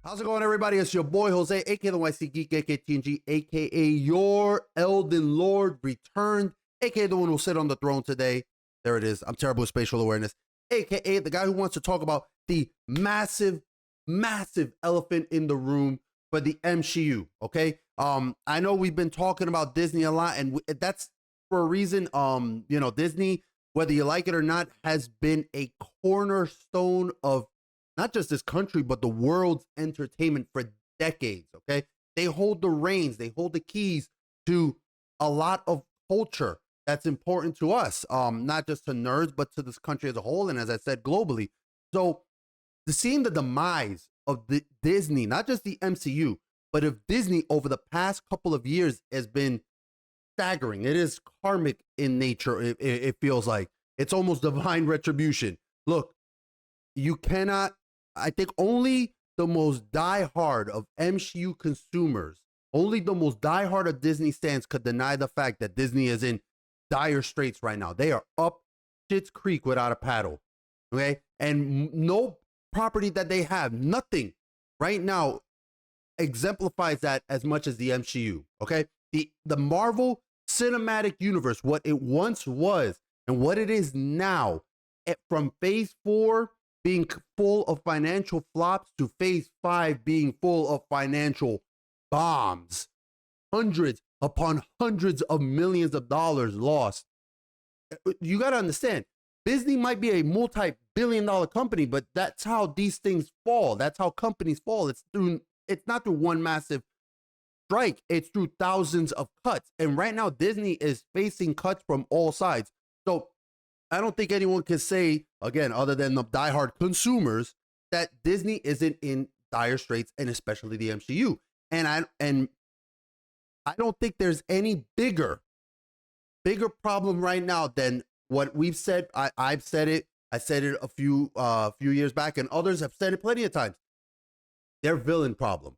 How's it going, everybody? It's your boy Jose, aka TheNYCGeek, aka TNG, aka your Elden Lord returned, aka the one who'll sit on the throne today. There it is. I'm terrible with spatial awareness, aka the guy who wants to talk about the massive elephant in the room for the MCU. Okay, I know we've been talking about Disney a lot, and that's for a reason. Disney, whether you like it or not, has been a cornerstone of not just this country, but the world's entertainment for decades, okay? They hold the reins, they hold the keys to a lot of culture that's important to us, not just to nerds, but to this country as a whole, and as I said, globally. So, seeing the demise of the Disney, not just the MCU, but of Disney over the past couple of years has been staggering. It is karmic in nature, it feels like. It's almost divine retribution. Look, you cannot, I think only the most diehard of MCU consumers, only the most diehard of Disney fans could deny the fact that Disney is in dire straits right now. They are up Schitt's Creek without a paddle, okay? And no property that they have, nothing right now exemplifies that as much as the MCU, okay? The Marvel Cinematic Universe, what it once was and what it is now, from Phase 4 being full of financial flops to Phase 5 being full of financial bombs. Hundreds upon hundreds of millions of dollars lost. You got to understand, Disney might be a multi-billion-dollar company, but that's how these things fall. That's how companies fall. It's not through one massive strike. It's through thousands of cuts. And right now, Disney is facing cuts from all sides. So I don't think anyone can say, again, other than the diehard consumers, that Disney isn't in dire straits, and especially the MCU. And I don't think there's any bigger problem right now than what we've said. I've said it. I said it a few years back, and others have said it plenty of times. Their villain problem.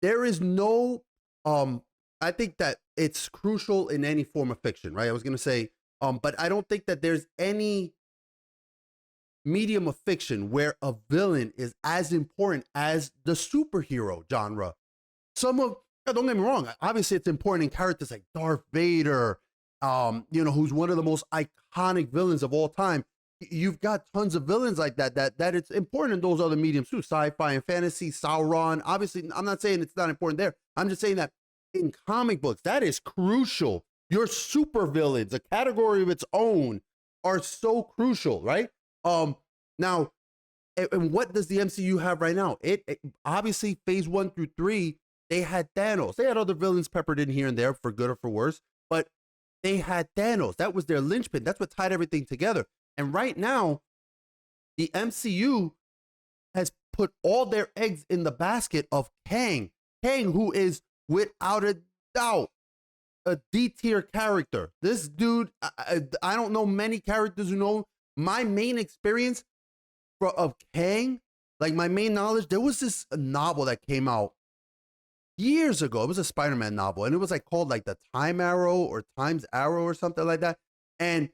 There is no, I think that it's crucial in any form of fiction, right? I was going to say, but I don't think that there's any medium of fiction where a villain is as important as the superhero genre. Don't get me wrong, obviously it's important in characters like Darth Vader, who's one of the most iconic villains of all time. You've got tons of villains like that it's important in those other mediums too, sci-fi and fantasy, Sauron. Obviously, I'm not saying it's not important there. I'm just saying that in comic books, that is crucial. Your super villains, a category of its own, are so crucial, right? Now, and what does the MCU have right now? It obviously Phase 1 through 3, they had Thanos. They had other villains peppered in here and there for good or for worse, but they had Thanos. That was their linchpin. That's what tied everything together. And right now, the MCU has put all their eggs in the basket of Kang. Kang, who is without a doubt a D-tier character. This dude, I don't know many characters who know. My main experience of Kang, like my main knowledge, there was this novel that came out years ago. It was a Spider-Man novel, and it was like called like the Time Arrow or Time's Arrow or something like that. And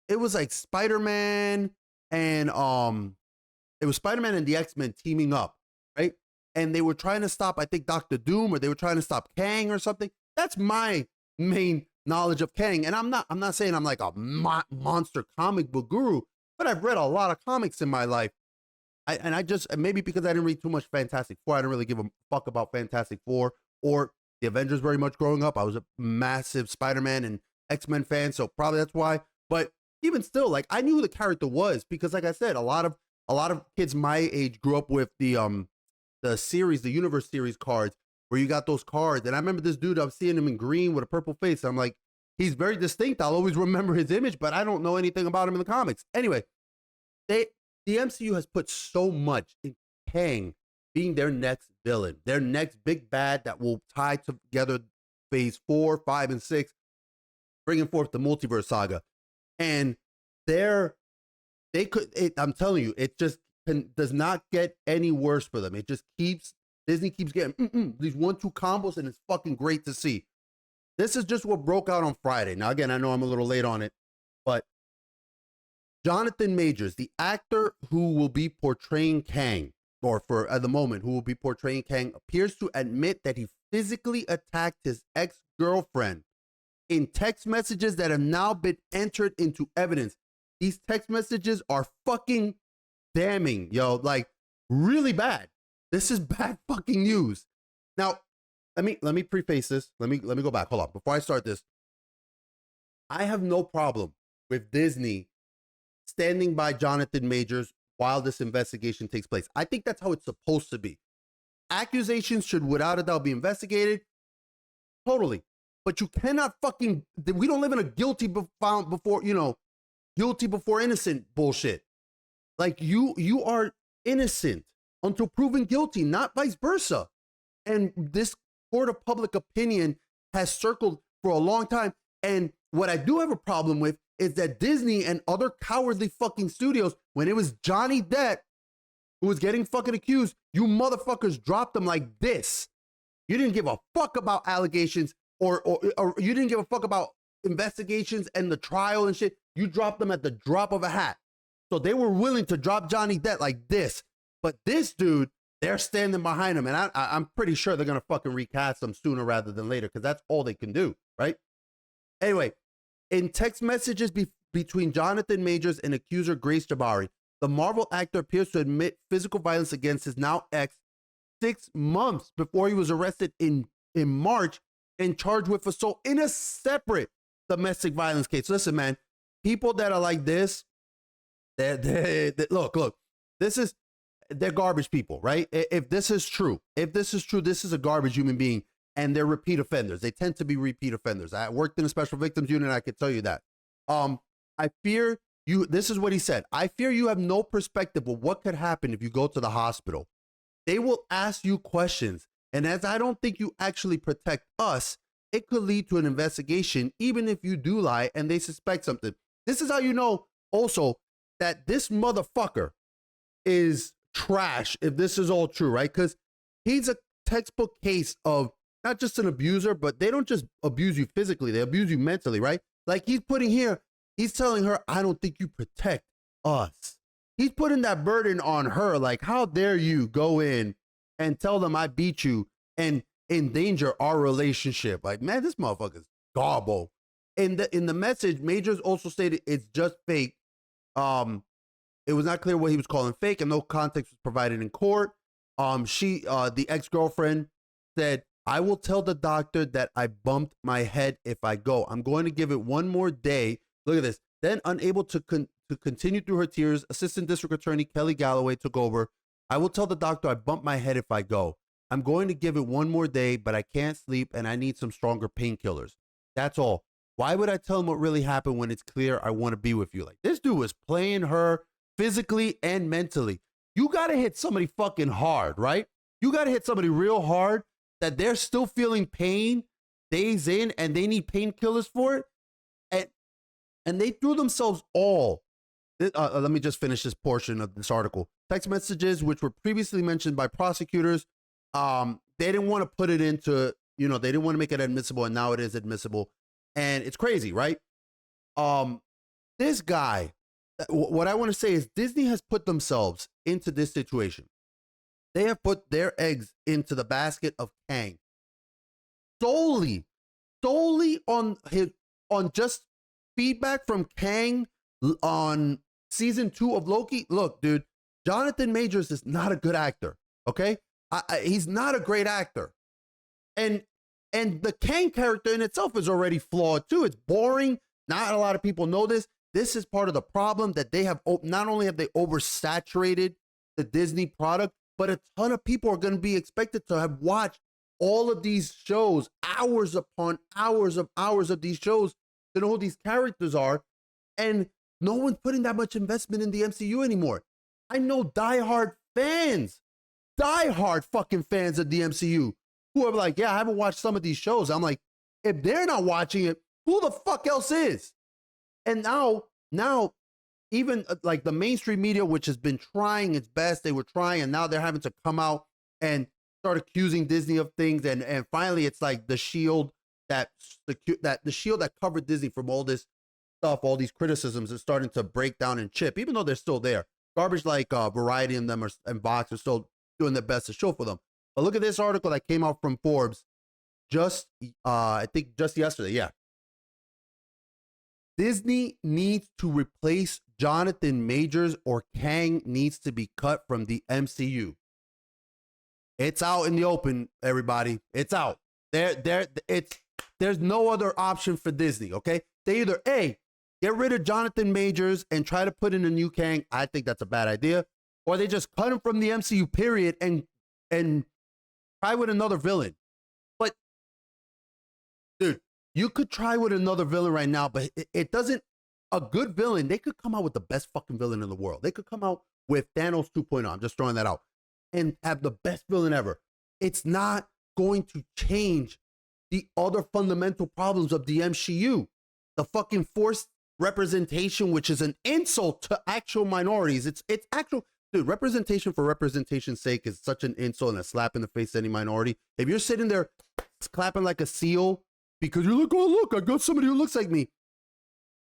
it was like Spider-Man and it was Spider-Man and the X-Men teaming up, right? And they were trying to stop, I think, Dr. Doom, or they were trying to stop Kang or something. That's my main knowledge of Kang. And I'm not saying I'm like a monster comic book guru, but I've read a lot of comics in my life. Maybe because I didn't read too much Fantastic Four, I didn't really give a fuck about Fantastic Four or the Avengers very much growing up. I was a massive Spider-Man and X-Men fan, so probably that's why. But even still, like, I knew who the character was because, like I said, a lot of kids my age grew up with the series, the Universe series cards, where you got those cards. And I remember this dude, I'm seeing him in green with a purple face. I'm like, he's very distinct. I'll always remember his image, but I don't know anything about him in the comics. Anyway, the MCU has put so much in Kang being their next villain, their next big bad that will tie together Phase 4, 5, and 6, bringing forth the multiverse saga. And I'm telling you, it just does not get any worse for them. It just Disney keeps getting these 1-2 combos, and it's fucking great to see. This is just what broke out on Friday. Now, again, I know I'm a little late on it, but Jonathan Majors, the actor who will be portraying Kang, or for at the moment, who will be portraying Kang, appears to admit that he physically attacked his ex-girlfriend in text messages that have now been entered into evidence. These text messages are fucking damning, yo, like really bad. This is bad fucking news. Now, let me preface this. Let me go back. Hold on. Before I start this, I have no problem with Disney standing by Jonathan Majors while this investigation takes place. I think that's how it's supposed to be. Accusations should without a doubt be investigated. Totally. But you cannot fucking, we don't live in a guilty before, guilty before innocent bullshit. Like you are innocent until proven guilty, not vice versa. And this court of public opinion has circled for a long time. And what I do have a problem with is that Disney and other cowardly fucking studios, when it was Johnny Depp who was getting fucking accused, you motherfuckers dropped them like this. You didn't give a fuck about allegations or you didn't give a fuck about investigations and the trial and shit. You dropped them at the drop of a hat. So they were willing to drop Johnny Depp like this. But this dude, they're standing behind him. And I'm pretty sure they're going to fucking recast him sooner rather than later because that's all they can do, right? Anyway, in text messages between Jonathan Majors and accuser Grace Jabari, the Marvel actor appears to admit physical violence against his now ex 6 months before he was arrested in March and charged with assault in a separate domestic violence case. Listen, man, people that are like this, look, they're garbage people, right? If this is true, this is a garbage human being, and they're repeat offenders. They tend to be repeat offenders. I worked in a special victims unit. I could tell you that. I fear you, this is what he said. I fear you have no perspective of what could happen if you go to the hospital. They will ask you questions. And as I don't think you actually protect us, it could lead to an investigation, even if you do lie and they suspect something. This is how you know also that this motherfucker is trash if this is all true, right? Because he's a textbook case of not just an abuser, but they don't just abuse you physically, they abuse you mentally, right? Like he's telling her, I don't think you protect us. He's putting that burden on her. Like, how dare you go in and tell them I beat you and endanger our relationship? Like, man, this motherfucker's gobble. In the message, Majors also stated it's just fake. It was not clear what he was calling fake, and no context was provided in court. The ex-girlfriend said, I will tell the doctor that I bumped my head if I go. I'm going to give it one more day. Look at this. Then, unable to continue through her tears, Assistant District Attorney Kelly Galloway took over. I will tell the doctor I bumped my head if I go. I'm going to give it one more day, but I can't sleep and I need some stronger painkillers. That's all. Why would I tell him what really happened when it's clear I want to be with you? Like, this dude was playing her physically and mentally. You got to hit somebody fucking hard, right? You got to hit somebody real hard that they're still feeling pain days in and they need painkillers for it. And they threw themselves all. Let me just finish this portion of this article. Text messages, which were previously mentioned by prosecutors, they didn't want to put it into, they didn't want to make it admissible, and now it is admissible. And it's crazy, right? This guy, what I want to say is Disney has put themselves into this situation. They have put their eggs into the basket of Kang solely on just feedback from Kang on season 2 of Loki. Look, dude, Jonathan Majors is not a good actor. Okay, he's not a great actor, and the Kang character in itself is already flawed too. It's boring. Not a lot of people know this. This is part of the problem that they have. Not only have they oversaturated the Disney product, but a ton of people are going to be expected to have watched all of these shows, hours upon hours of these shows, to know who these characters are. And no one's putting that much investment in the MCU anymore. I know diehard fucking fans of the MCU who are like, yeah, I haven't watched some of these shows. I'm like, if they're not watching it, who the fuck else is? And now even like the mainstream media, which has been trying its best, they were trying, and now they're having to come out and start accusing Disney of things. And finally, it's like the shield the shield that covered Disney from all this stuff, all these criticisms, is starting to break down and chip, even though they're still there. Garbage like Variety and them and Vox are still doing their best to show for them. But look at this article that came out from Forbes I think just yesterday. Yeah. Disney needs to replace Jonathan Majors or Kang needs to be cut from the MCU. It's out in the open, everybody. It's out. There's no other option for Disney, okay? They either A, get rid of Jonathan Majors and try to put in a new Kang. I think that's a bad idea. Or they just cut him from the MCU, period, and try with another villain. But, dude, you could try with another villain right now, but it doesn't, a good villain, they could come out with the best fucking villain in the world. They could come out with Thanos 2.0, I'm just throwing that out, and have the best villain ever. It's not going to change the other fundamental problems of the MCU. The fucking forced representation, which is an insult to actual minorities. It's actual, dude, representation for representation's sake is such an insult and a slap in the face to any minority. If you're sitting there clapping like a seal because you're like, oh look, I got somebody who looks like me.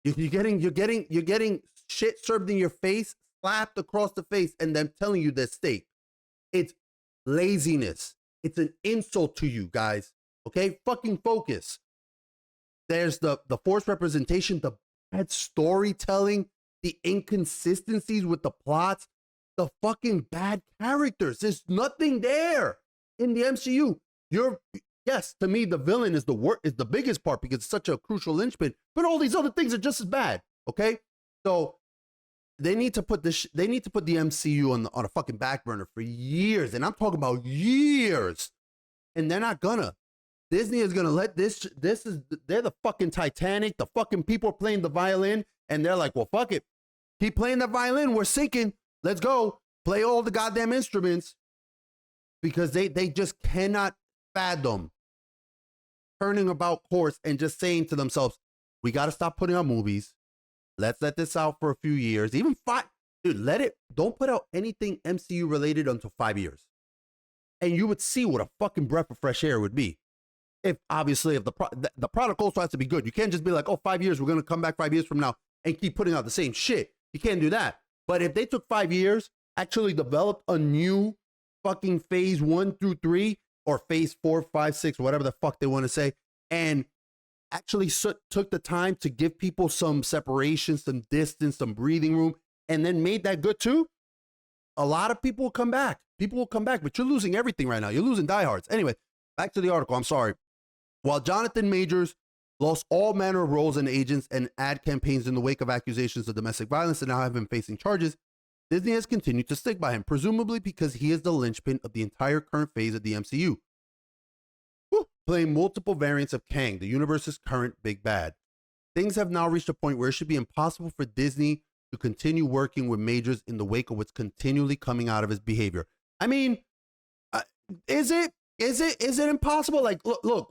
You're getting shit served in your face, slapped across the face, and them telling you their stake. It's laziness. It's an insult to you guys. Okay, fucking focus. There's the forced representation, the bad storytelling, the inconsistencies with the plots, the fucking bad characters. There's nothing there in the MCU. Yes, to me, the villain is the biggest part because it's such a crucial linchpin, but all these other things are just as bad. Okay, so they need to put the MCU on a fucking back burner for years, and I'm talking about years, and they're not gonna. Disney is gonna let they're the fucking Titanic. The fucking people are playing the violin, and they're like, well, fuck it, keep playing the violin. We're sinking. Let's go play all the goddamn instruments, because they just cannot fathom turning about course and just saying to themselves, we got to stop putting out movies. Let's let this out for a few years, even 5. Dude, don't put out anything MCU related until 5 years, and you would see what a fucking breath of fresh air would be. If the product also has to be good. You can't just be like, oh, 5 years, we're going to come back 5 years from now and keep putting out the same shit. You can't do that. But if they took 5 years, actually developed a new fucking phase 1 through 3 or phase 4, 5, 6, whatever the fuck they want to say, and actually took the time to give people some separation, some distance, some breathing room, and then made that good too, a lot of people will come back. People will come back, but you're losing everything right now. You're losing diehards. Anyway, back to the article. I'm sorry. While Jonathan Majors lost all manner of roles and agents and ad campaigns in the wake of accusations of domestic violence and now have been facing charges, Disney has continued to stick by him, presumably because he is the linchpin of the entire current phase of the MCU. Playing multiple variants of Kang, the universe's current big bad. Things have now reached a point where it should be impossible for Disney to continue working with Majors in the wake of what's continually coming out of his behavior. I mean, is it impossible? Like, look,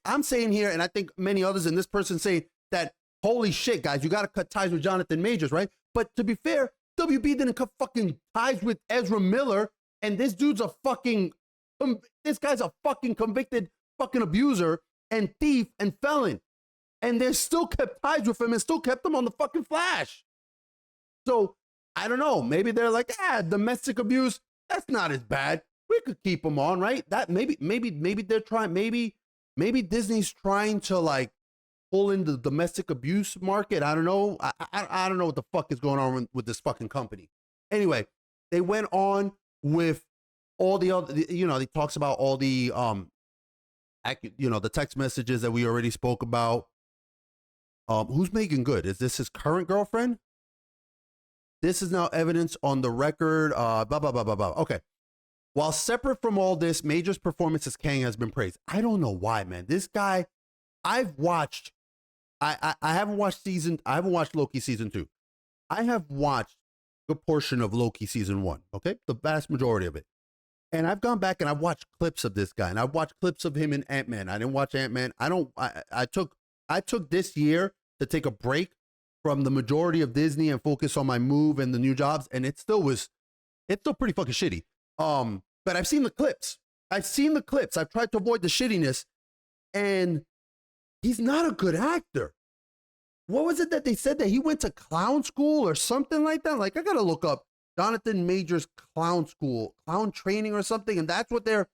I'm saying here, and I think many others and this person saying that, holy shit, guys, you got to cut ties with Jonathan Majors, right? But to be fair, WB didn't cut fucking ties with Ezra Miller, and this guy's a fucking convicted fucking abuser and thief and felon, and they still kept ties with him and still kept him on the fucking Flash. So I don't know, maybe they're like, domestic abuse, that's not as bad. We could keep them on, right? That maybe they're trying, maybe Disney's trying to like pull in the domestic abuse market. I don't know. I don't know what the fuck is going on with this fucking company. Anyway, they went on with all the other, he talks about all the the text messages that we already spoke about. Who's Megan Good? Is this his current girlfriend? This is now evidence on the record. Blah, blah, blah, blah, blah. Okay. While separate from all this, Major's performance as Kang has been praised. I don't know why, man. This guy, I haven't watched Loki season 2. I have watched a good portion of Loki season 1. Okay. The vast majority of it. And I've gone back and I've watched clips of this guy, and I've watched clips of him in Ant-Man. I didn't watch Ant-Man. I took this year to take a break from the majority of Disney and focus on my move and the new jobs. And it's still pretty fucking shitty. But I've seen the clips. I've tried to avoid the shittiness, and he's not a good actor. What was it that they said that he went to clown school or something like that? Like, I gotta look up Jonathan Majors clown school, clown training or something, and that's what they're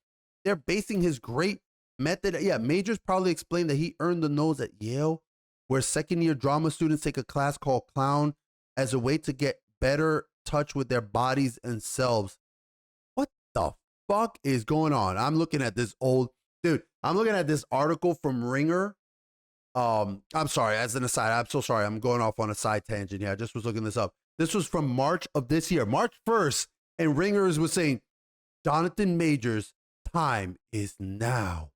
basing his great method. Yeah, Majors probably explained that he earned the nose at Yale, where second-year drama students take a class called clown as a way to get better touch with their bodies and selves. What the fuck is going on? I'm looking at this old dude. I'm looking at this article from Ringer. I'm sorry, as an aside, I'm so sorry. I'm going off on a side tangent here. I just was looking this up. This was from March of this year, March 1st, and Ringers was saying, Jonathan Majors' time is now.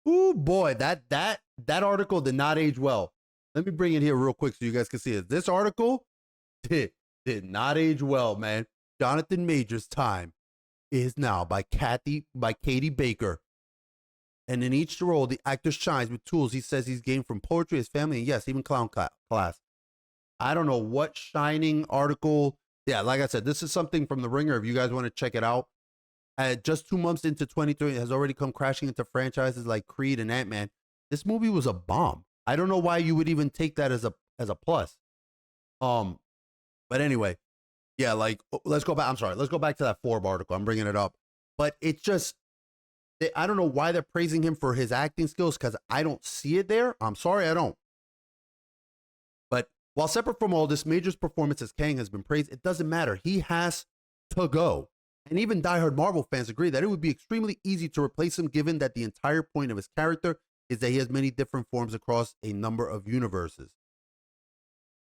Ooh, boy, that article did not age well. Let me bring it here real quick so you guys can see it. This article did not age well, man. Jonathan Majors' time is now by Katie Baker. And in each role, the actor shines with tools he says he's gained from poetry, his family, and yes, even clown class. I don't know what shining article. Yeah, like I said, this is something from The Ringer. If you guys want to check it out. Just 2 months into 2023, it has already come crashing into franchises like Creed and Ant-Man. This movie was a bomb. I don't know why you would even take that as a plus. But anyway, yeah, like let's go back. I'm sorry. Let's go back to that Forbes article. I'm bringing it up, but it's just I don't know why they're praising him for his acting skills because I don't see it there. I'm sorry, I don't. But while separate from all this, Major's performance as Kang has been praised. It doesn't matter. He has to go. And even diehard Marvel fans agree that it would be extremely easy to replace him given that the entire point of his character is that he has many different forms across a number of universes.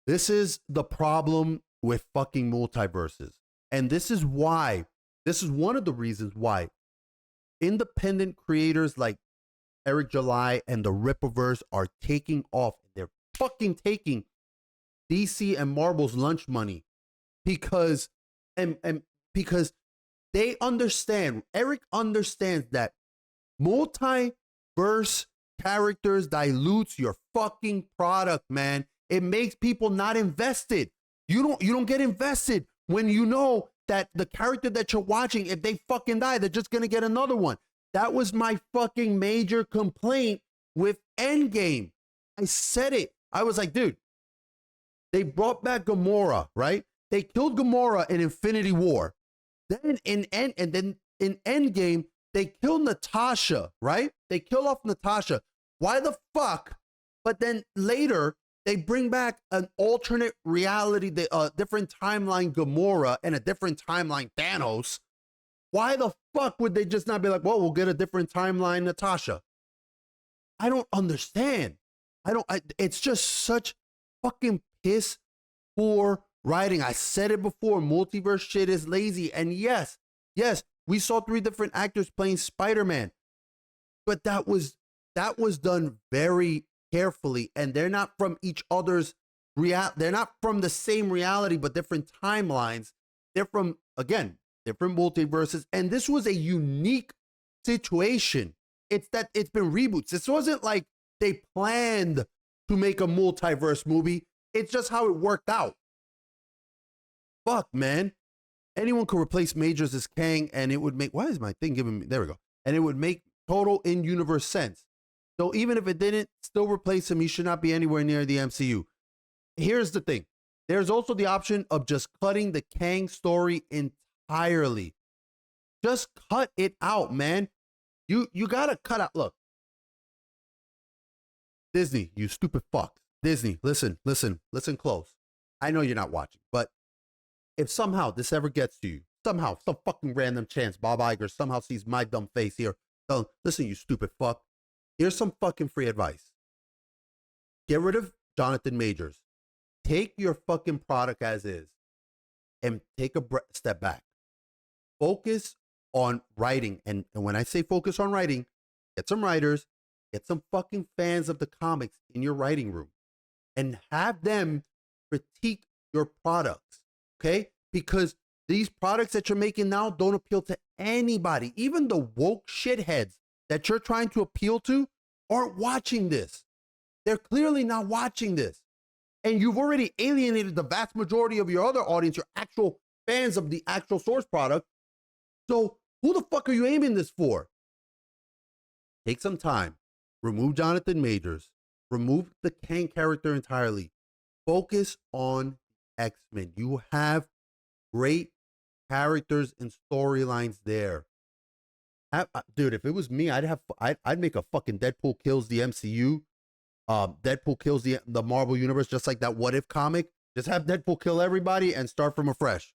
This is the problem with fucking multiverses. And this is one of the reasons why independent creators like Eric July and the Rippaverse are taking off. They're fucking taking DC and Marvel's lunch money because they understand, Eric understands that multiverse characters dilutes your fucking product, man. It makes people not invested. You don't get invested when you know that the character that you're watching, if they fucking die, they're just gonna get another one. That was my fucking major complaint with Endgame. I said it. I was like, dude, they brought back Gamora, right? They killed Gamora in Infinity War. Then in Endgame, they kill Natasha, right? They kill off Natasha. Why the fuck? But then later, they bring back an alternate reality, different timeline Gamora and a different timeline Thanos. Why the fuck would they just not be like, well, we'll get a different timeline Natasha? I don't understand. It's just such fucking piss poor writing. I said it before, multiverse shit is lazy. And yes, we saw 3 different actors playing Spider-Man, but that was done very carefully, and they're not from each other's they're not from the same reality, but different timelines. They're from, again, different multiverses, and this was a unique situation. It's that it's been reboots. This wasn't like they planned to make a multiverse movie. It's just how it worked out. Fuck, man. Anyone could replace Majors as Kang, and it would make, why is my thing giving me, there we go. And it would make total in-universe sense. So even if it didn't, still replace him, he should not be anywhere near the MCU. Here's the thing. There's also the option of just cutting the Kang story entirely. Just cut it out, man. You gotta cut out, look. Disney, you stupid fuck. Disney, listen close. I know you're not watching, but if somehow this ever gets to you, somehow, some fucking random chance, Bob Iger somehow sees my dumb face here, so listen, you stupid fuck. Here's some fucking free advice. Get rid of Jonathan Majors. Take your fucking product as is and take a step back. Focus on writing. And when I say focus on writing, get some writers, get some fucking fans of the comics in your writing room and have them critique your products, okay? Because these products that you're making now don't appeal to anybody. Even the woke shitheads that you're trying to appeal to aren't watching this. They're clearly not watching this. And you've already alienated the vast majority of your other audience, your actual fans of the actual source product. So who the fuck are you aiming this for? Take some time. Remove Jonathan Majors. Remove the Kang character entirely. Focus on X-Men. You have great characters and storylines there. Dude, if it was me, I'd make a fucking Deadpool kills the MCU, Deadpool kills the Marvel universe, just like that What If comic. Just have Deadpool kill everybody and start from afresh.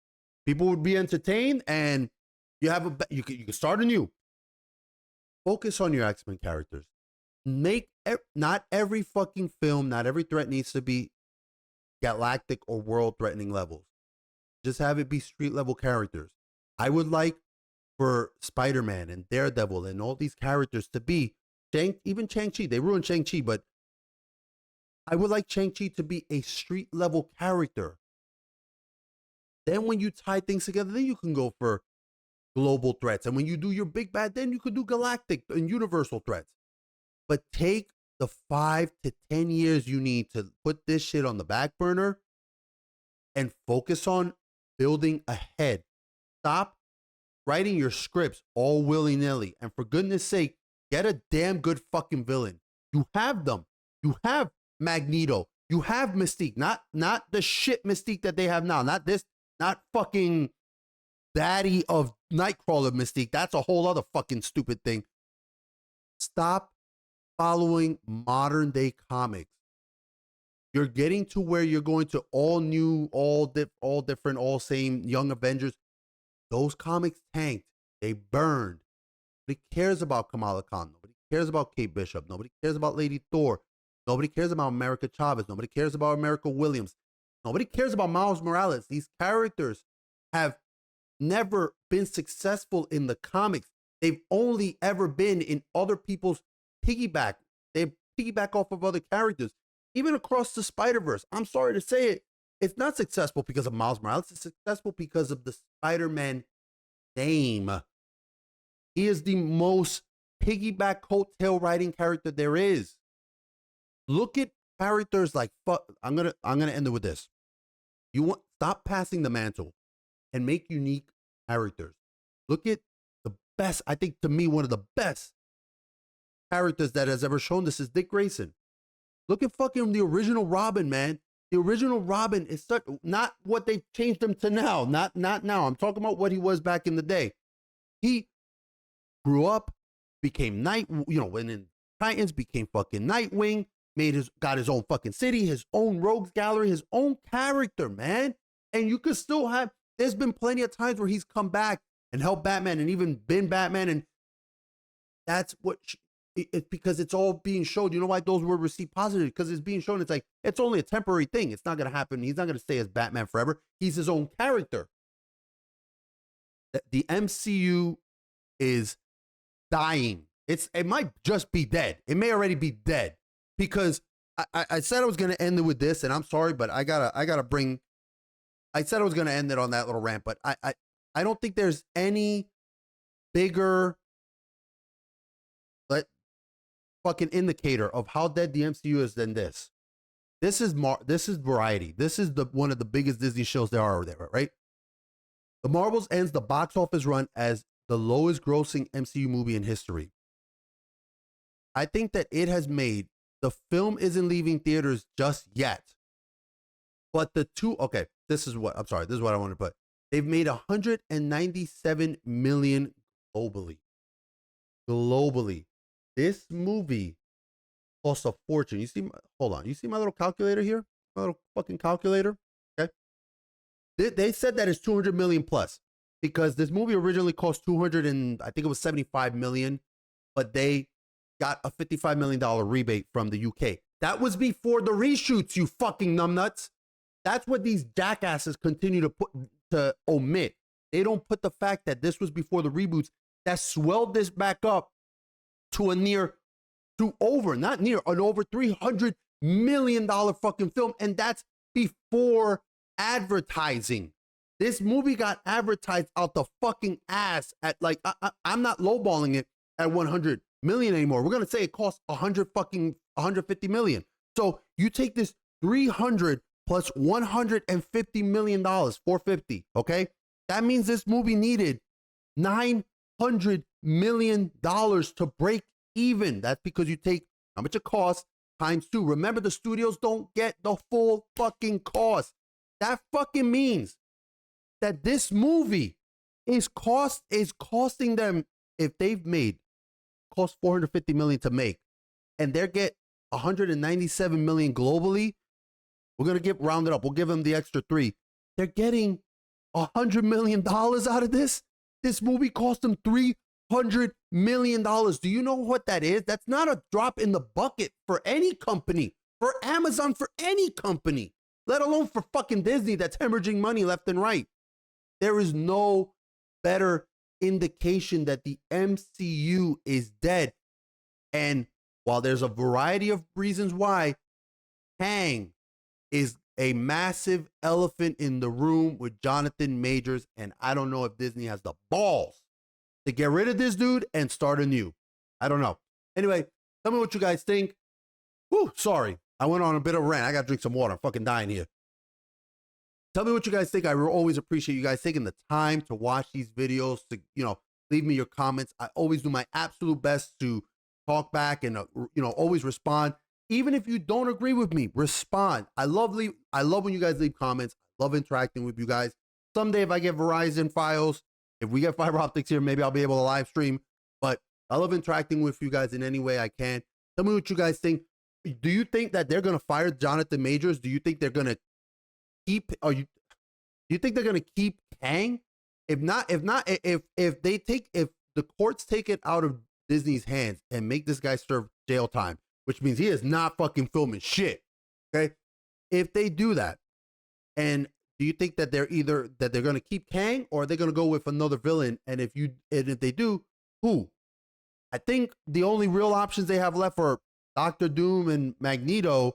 People would be entertained, and you can start anew. Focus on your X-Men characters. Not every fucking film, not every threat needs to be galactic or world-threatening levels. Just have it be street-level characters. I would like for Spider-Man and Daredevil and all these characters to be even Shang-Chi. They ruined Shang-Chi, but I would like Shang-Chi to be a street-level character. Then when you tie things together, then you can go for global threats. And when you do your big bad, then you can do galactic and universal threats. But take the 5 to 10 years you need to put this shit on the back burner and focus on building ahead. Stop writing your scripts all willy-nilly. And for goodness sake, get a damn good fucking villain. You have them. You have Magneto. You have Mystique. Not the shit Mystique that they have now. Not fucking daddy of Nightcrawler Mystique. That's a whole other fucking stupid thing. Stop following modern day comics. You're getting to where you're going to all new, all different, all same Young Avengers. Those comics tanked. They burned. Nobody cares about Kamala Khan. Nobody cares about Kate Bishop. Nobody cares about Lady Thor. Nobody cares about America Chavez. Nobody cares about America Williams. Nobody cares about Miles Morales. These characters have never been successful in the comics. They've only ever been in other people's piggyback. They piggyback off of other characters. Even across the Spider-Verse, I'm sorry to say it, it's not successful because of Miles Morales. It's successful because of the Spider-Man name. He is the most piggyback coattail riding character there is. Look at characters like I'm gonna end it with this. Stop passing the mantle and make unique characters. Look at the best, I think to me, one of the best characters that has ever shown this is Dick Grayson. Look at fucking the original Robin, man. The original Robin is not what they changed him to now. Not now. I'm talking about what he was back in the day. He grew up, became went in Titans, became fucking Nightwing, got his own fucking city, his own rogues gallery, his own character, man. And you could still there's been plenty of times where he's come back and helped Batman and even been Batman. And that's what it's because it's all being showed. You know why those were received positive? Because it's being shown. It's like, it's only a temporary thing. It's not going to happen. He's not going to stay as Batman forever. He's his own character. The MCU is dying. It might just be dead. It may already be dead because I said I was going to end it with this, and I'm sorry, but I said I was going to end it on that little rant, but I don't think there's any bigger fucking indicator of how dead the MCU is than this. This is Variety. This is one of the biggest Disney shows there are there, right? The Marvels ends the box office run as the lowest grossing MCU movie in history. I think that it has made, the film isn't leaving theaters just yet. But this is what I want to put. They've made 197 million globally. Globally. This movie costs a fortune. Hold on. You see my little calculator here? My little fucking calculator? Okay. They said that it's 200 million plus because this movie originally cost 200 and I think it was 75 million, but they got a $55 million rebate from the UK. That was before the reshoots, you fucking numbnuts. That's what these jackasses continue to omit. They don't put the fact that this was before the reboots that swelled this back up to an over $300 million fucking film. And that's before advertising. This movie got advertised out the fucking ass at I'm not lowballing it at 100 million anymore. We're going to say it costs 150 million. So you take this 300 plus $150 million, 450. Okay. That means this movie needed $900 million to break even. That's because you take how much it costs times 2. Remember, the studios don't get the full fucking cost. That fucking means that this movie is costing them, if they've made, cost 450 million to make, and they get 197 million globally. We're gonna get rounded up. We'll give them the extra 3. They're getting $100 million out of this. This movie cost them $300 million. Do you know what that is? That's not a drop in the bucket for any company, for Amazon, for any company, let alone for fucking Disney that's hemorrhaging money left and right. There is no better indication that the MCU is dead. And while there's a variety of reasons why, Kang is a massive elephant in the room with Jonathan Majors, and I don't know if Disney has the balls to get rid of this dude and start anew. I don't know. Anyway, tell me what you guys think. Whew, sorry. I went on a bit of a rant. I got to drink some water. I'm fucking dying here. Tell me what you guys think. I always appreciate you guys taking the time to watch these videos, to, leave me your comments. I always do my absolute best to talk back and, always respond. Even if you don't agree with me, respond. I love when you guys leave comments. I love interacting with you guys. Someday if I get Verizon Files, if we get fiber optics here, maybe I'll be able to live stream. But I love interacting with you guys in any way I can. Tell me what you guys think. Do you think that they're going to fire Jonathan Majors? Do you think they're going to keep, do you think they're going to keep Kang? If the courts take it out of Disney's hands and make this guy serve jail time, which means he is not fucking filming shit. Okay. If they do that, and do you think that they're going to keep Kang, or are they going to go with another villain? And if they do, who? I think the only real options they have left are Dr. Doom and Magneto.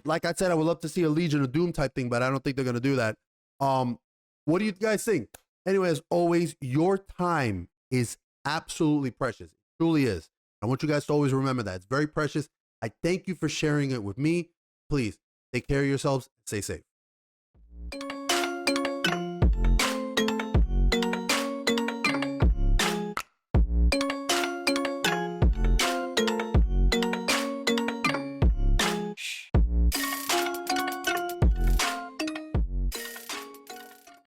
Like I said, I would love to see a Legion of Doom type thing, but I don't think they're going to do that. What do you guys think? Anyway, as always, your time is absolutely precious. It truly is. I want you guys to always remember that. It's very precious. I thank you for sharing it with me. Please take care of yourselves. Stay safe.